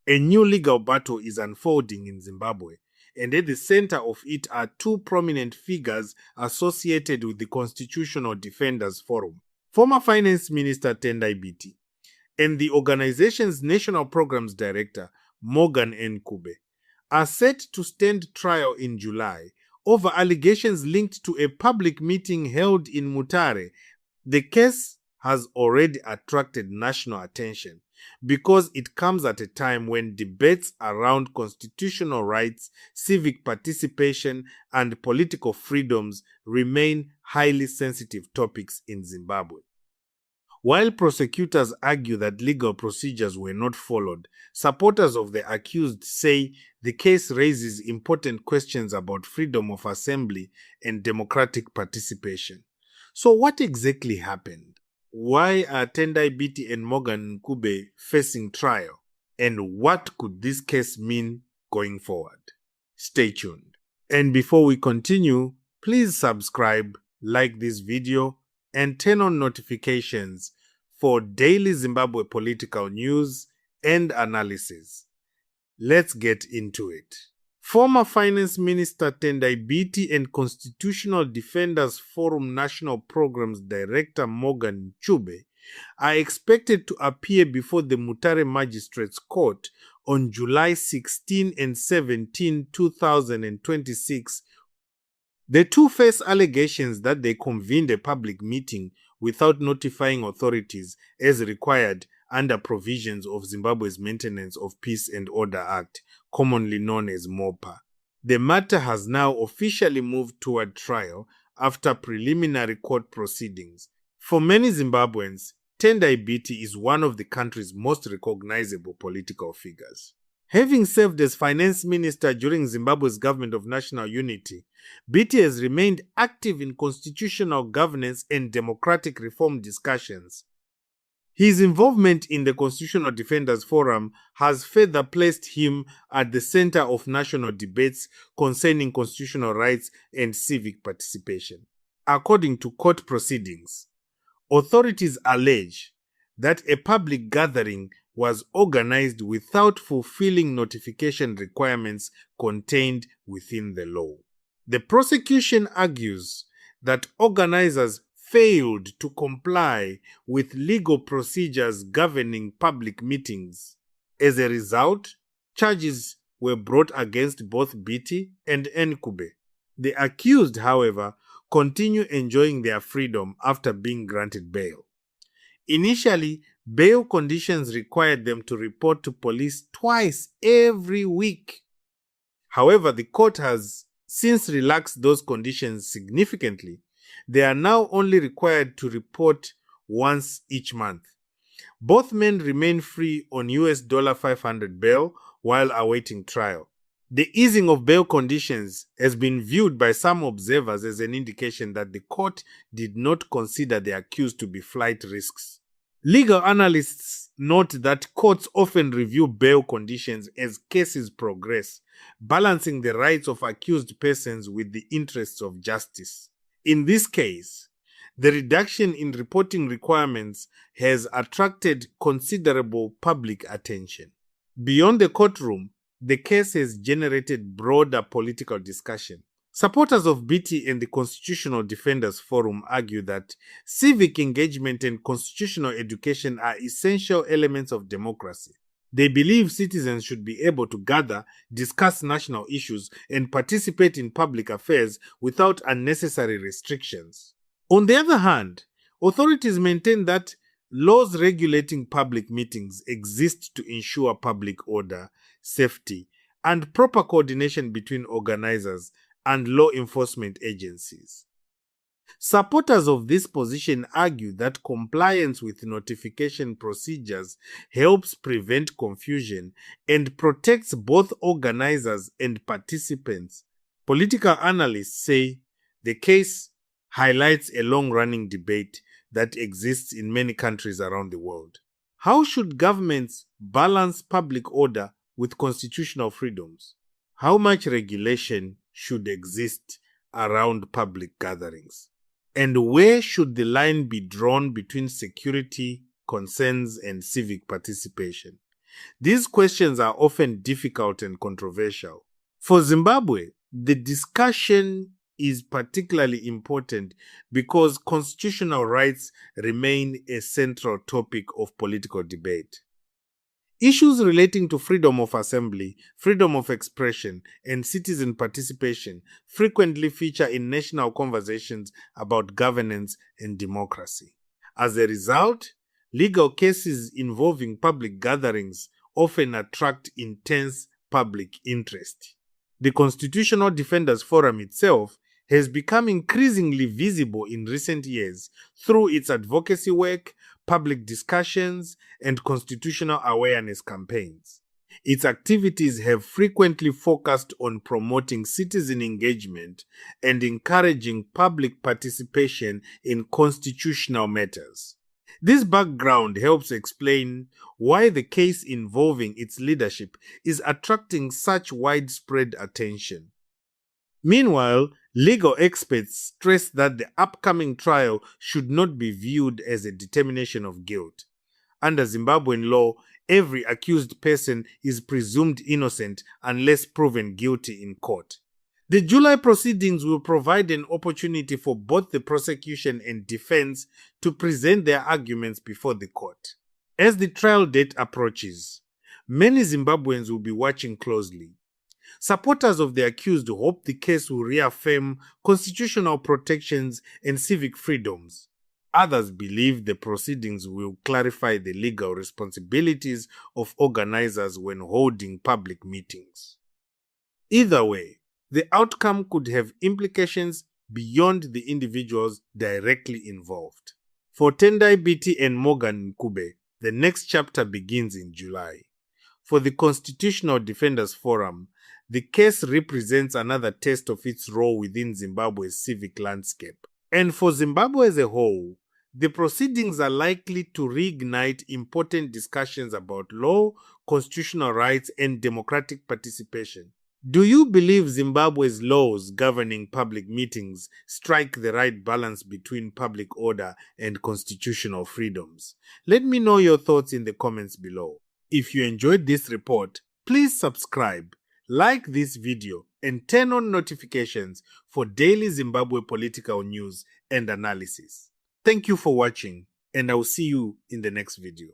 A new legal battle is unfolding in Zimbabwe, and at the center of it are two prominent figures associated with the Constitutional Defenders Forum: former Finance Minister Tendai Biti and the organization's National Programs Director, Morgan Nkube, are set to stand trial in July over allegations linked to a public meeting held in Mutare. The case has already attracted national attention because it comes at a time when debates around constitutional rights, civic participation, and political freedoms remain highly sensitive topics in Zimbabwe. While prosecutors argue that legal procedures were not followed, supporters of the accused say the case raises important questions about freedom of assembly and democratic participation. So what exactly happened? Why are Tendai Biti and Morgan Nkube facing trial? And what could this case mean going forward? Stay tuned. And before we continue, please subscribe, like this video, and turn on notifications for daily Zimbabwe political news and analysis. Let's get into it. Former Finance Minister Tendai Biti and Constitutional Defenders Forum National Programs Director Morgan Nkube are expected to appear before the Mutare Magistrates Court on July 16 and 17, 2026. The two face allegations that they convened a public meeting without notifying authorities as required under provisions of Zimbabwe's Maintenance of Peace and Order Act, commonly known as MOPA. The matter has now officially moved toward trial after preliminary court proceedings. For many Zimbabweans, Tendai Biti is one of the country's most recognizable political figures. Having served as finance minister during Zimbabwe's government of national unity, Biti has remained active in constitutional governance and democratic reform discussions. His involvement in the Constitutional Defenders Forum has further placed him at the center of national debates concerning constitutional rights and civic participation. According to court proceedings, authorities allege that a public gathering was organized without fulfilling notification requirements contained within the law. The prosecution argues that organizers failed to comply with legal procedures governing public meetings. As a result, charges were brought against both Biti and Nkube. The accused, however, continue enjoying their freedom after being granted bail. Initially, bail conditions required them to report to police twice every week. However, the court has since relaxed those conditions significantly. They are now only required to report once each month. Both men remain free on $500 bail while awaiting trial. The easing of bail conditions has been viewed by some observers as an indication that the court did not consider the accused to be flight risks. Legal analysts note that courts often review bail conditions as cases progress, balancing the rights of accused persons with the interests of justice. In this case, the reduction in reporting requirements has attracted considerable public attention. Beyond the courtroom, the case has generated broader political discussion. Supporters of Biti and the Constitutional Defenders Forum argue that civic engagement and constitutional education are essential elements of democracy. They believe citizens should be able to gather, discuss national issues, and participate in public affairs without unnecessary restrictions. On the other hand, authorities maintain that laws regulating public meetings exist to ensure public order, safety, and proper coordination between organizers and law enforcement agencies. Supporters of this position argue that compliance with notification procedures helps prevent confusion and protects both organizers and participants. Political analysts say the case highlights a long-running debate that exists in many countries around the world. How should governments balance public order with constitutional freedoms? How much regulation should exist around public gatherings? And where should the line be drawn between security concerns and civic participation? These questions are often difficult and controversial. For Zimbabwe, the discussion is particularly important because constitutional rights remain a central topic of political debate. Issues relating to freedom of assembly, freedom of expression, and citizen participation frequently feature in national conversations about governance and democracy. As a result, legal cases involving public gatherings often attract intense public interest. The Constitutional Defenders Forum itself has become increasingly visible in recent years through its advocacy work, public discussions, and constitutional awareness campaigns. Its activities have frequently focused on promoting citizen engagement and encouraging public participation in constitutional matters. This background helps explain why the case involving its leadership is attracting such widespread attention. Meanwhile, legal experts stress that the upcoming trial should not be viewed as a determination of guilt. Under Zimbabwean law, every accused person is presumed innocent unless proven guilty in court. The July proceedings will provide an opportunity for both the prosecution and defense to present their arguments before the court. As the trial date approaches, many Zimbabweans will be watching closely. Supporters of the accused hope the case will reaffirm constitutional protections and civic freedoms. Others believe the proceedings will clarify the legal responsibilities of organizers when holding public meetings. Either way, the outcome could have implications beyond the individuals directly involved. For Tendai Biti and Morgan Nkube, the next chapter begins in July. For the Constitutional Defenders Forum, the case represents another test of its role within Zimbabwe's civic landscape. And for Zimbabwe as a whole, the proceedings are likely to reignite important discussions about law, constitutional rights, and democratic participation. Do you believe Zimbabwe's laws governing public meetings strike the right balance between public order and constitutional freedoms? Let me know your thoughts in the comments below. If you enjoyed this report, please subscribe, like this video, and turn on notifications for daily Zimbabwe political news and analysis. Thank you for watching, and I will see you in the next video.